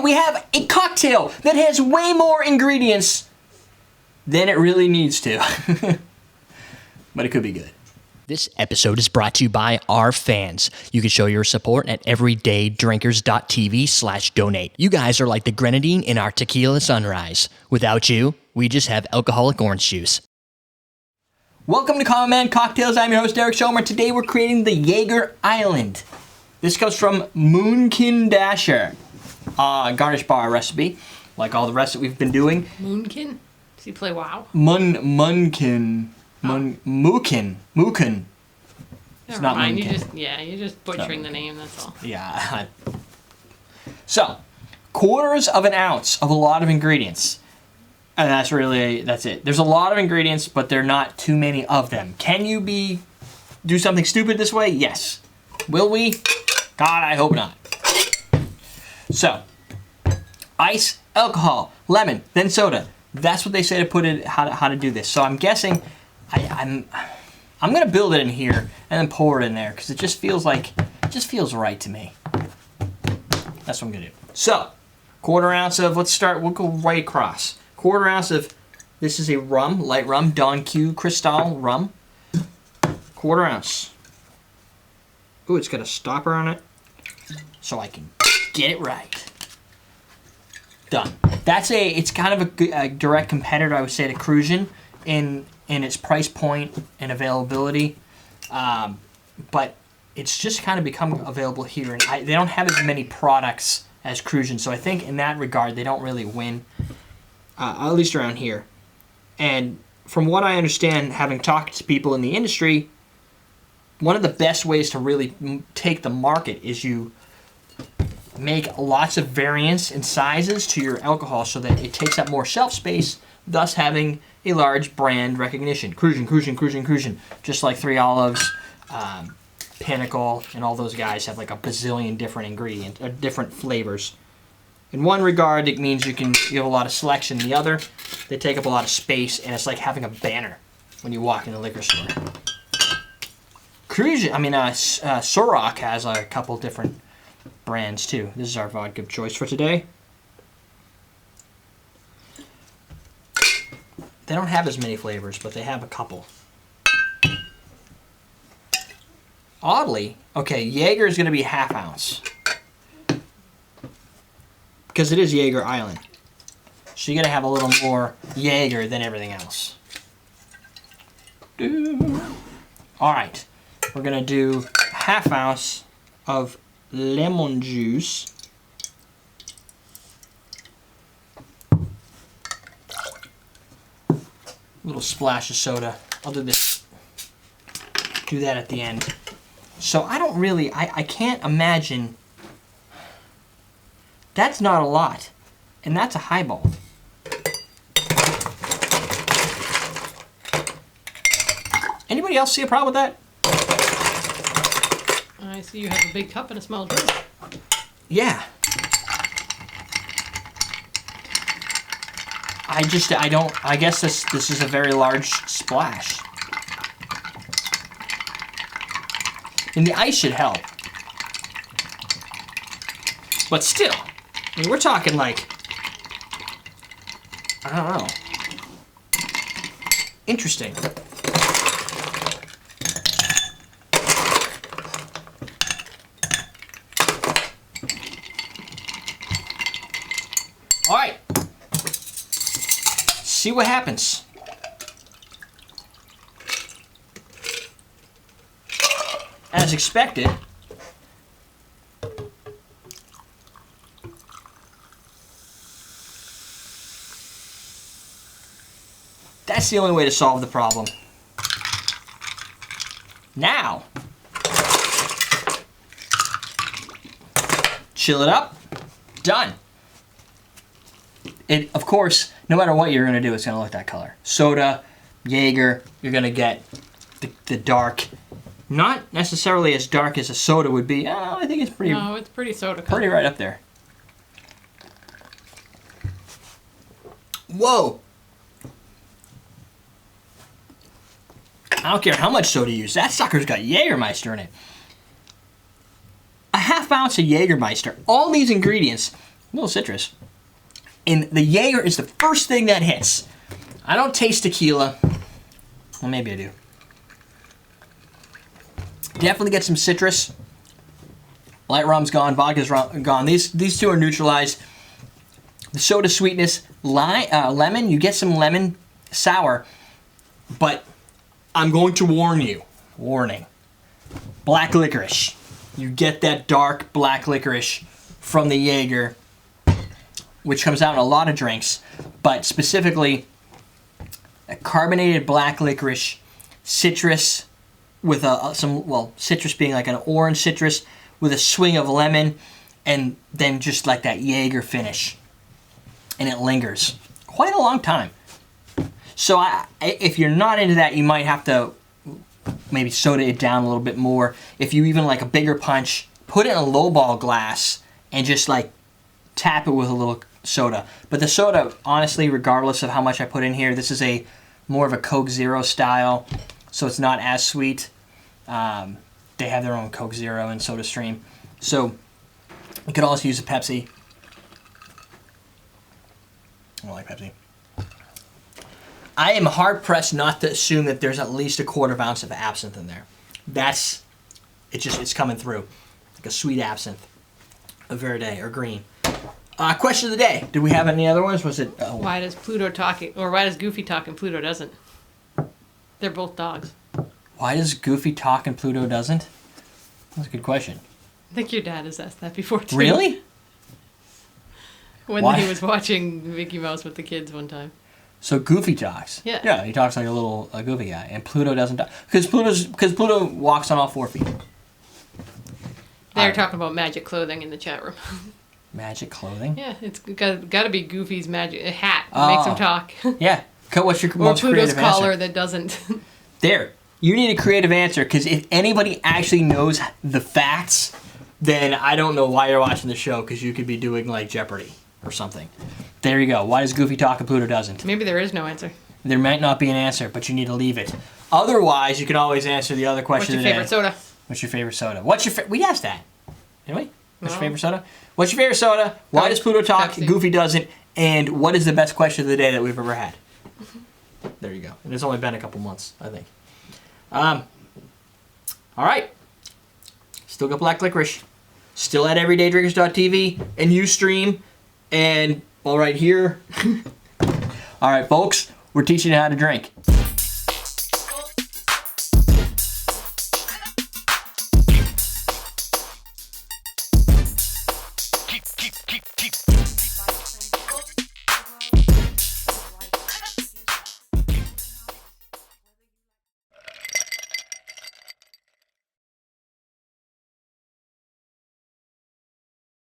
we have a cocktail that has way more ingredients than it really needs to. But it could be good. This episode is brought to you by our fans. You can show your support at everydaydrinkers.tv/donate. You guys are like the grenadine in our tequila sunrise. Without you, we just have alcoholic orange juice. Welcome to Common Man Cocktails. I'm your host, Derek Schomer. Today we're creating the Jager Island. This comes from Moonkin Dasher. Garnish bar recipe, like all the rest that we've been doing. Moonkin? Does he play WoW? Mookin. It's not mind. Moonkin. You're just butchering the name, that's all. Yeah. So, quarters of an ounce of a lot of ingredients. And that's it. There's a lot of ingredients, but there are not too many of them. Can you do something stupid this way? Yes. Will we? God, I hope not. So, ice, alcohol, lemon, then soda. That's what they say to put it, how to do this. So I'm guessing I'm gonna build it in here and then pour it in there because it just feels right to me. That's what I'm gonna do. So, quarter ounce of, we'll go right across. Quarter ounce of, this is a rum, light rum, Don Q Cristal rum. Quarter ounce. Ooh, it's got a stopper on it so I can get it right. Done. It's kind of a direct competitor, I would say, to Cruisin' in its price point and availability, but it's just kind of become available here, and they don't have as many products as Cruisin', so I think in that regard they don't really win, at least around here. And from what I understand, having talked to people in the industry, one of the best ways to really take the market is you make lots of variants and sizes to your alcohol so that it takes up more shelf space, thus having a large brand recognition. Cruisin'. Just like Three Olives, Pinnacle, and all those guys have like a bazillion different different flavors. In one regard, it means you have a lot of selection. In the other, they take up a lot of space, and it's like having a banner when you walk in the liquor store. Ciroc has a couple different brands too. This is our vodka of choice for today. They don't have as many flavors, but they have a couple. Oddly, okay, Jager is going to be half ounce. Because it is Jager Island. So you got to have a little more Jager than everything else. Alright, we're going to do half ounce of lemon juice. A little splash of soda. I'll do that at the end. So I can't imagine. That's not a lot. And that's a highball. Anybody else see a problem with that? I see you have a big cup and a small drink. Yeah. I guess this is a very large splash. And the ice should help. But still, we're talking like, I don't know. Interesting. All right. See what happens. As expected, that's the only way to solve the problem. Now, chill it up. Done. It, of course, no matter what you're going to do, it's going to look that color. Soda, Jager, you're going to get the dark. Not necessarily as dark as a soda would be. I think it's pretty. No, it's pretty soda color. Pretty right up there. Whoa! I don't care how much soda you use. That sucker's got Jagermeister in it. A half ounce of Jagermeister. All these ingredients little citrus. And the Jager is the first thing that hits. I don't taste tequila. Well, maybe I do. Definitely get some citrus. Light rum's gone, vodka's gone. These two are neutralized. The soda sweetness, lemon, you get some lemon sour, but I'm going to warn you. Warning. Black licorice. You get that dark black licorice from the Jager, which comes out in a lot of drinks, but specifically a carbonated black licorice, citrus with citrus being like an orange citrus with a swing of lemon, and then just like that Jager finish. And it lingers quite a long time. So if you're not into that, you might have to maybe soda it down a little bit more. If you even like a bigger punch, put it in a lowball glass and just like tap it with a little soda. But the soda, honestly, regardless of how much I put in here, this is more of a Coke Zero style, so it's not as sweet. They have their own Coke Zero and SodaStream. So you could also use a Pepsi. I don't like Pepsi. I am hard-pressed not to assume that there's at least a 1/4 ounce of absinthe in there. It's coming through. Like a sweet absinthe. A verde or green. Question of the day. Did we have any other ones? Was it... Why does Pluto talk, or why does Goofy talk and Pluto doesn't? They're both dogs. Why does Goofy talk and Pluto doesn't? That's a good question. I think your dad has asked that before, too. Really? When Why? he was watching Mickey Mouse with the kids one time. So Goofy talks. Yeah. Yeah, he talks like a little goofy guy, and Pluto doesn't talk because Pluto walks on all 4 feet. They're talking about magic clothing in the chat room. Magic clothing? Yeah, it's got to be Goofy's magic hat that makes him talk. Yeah. What's your Or most Pluto's creative collar answer? that doesn't. There. You need a creative answer because if anybody actually knows the facts, then I don't know why you're watching the show because you could be doing like Jeopardy or something. There you go. Why does Goofy talk and Pluto doesn't? Maybe there is no answer. There might not be an answer, but you need to leave it. Otherwise, you can always answer the other question What's your favorite soda? What's your favorite soda? We asked that. Didn't we? What's your No. favorite soda? What's your favorite soda? Why does Pluto talk? Pepsi. Goofy doesn't. And what is the best question of the day that we've ever had? There you go. And it's only been a couple months, I think. All right. Still got black licorice. Still at everydaydrinkers.tv and Ustream and all right here. All right, folks. We're teaching you how to drink.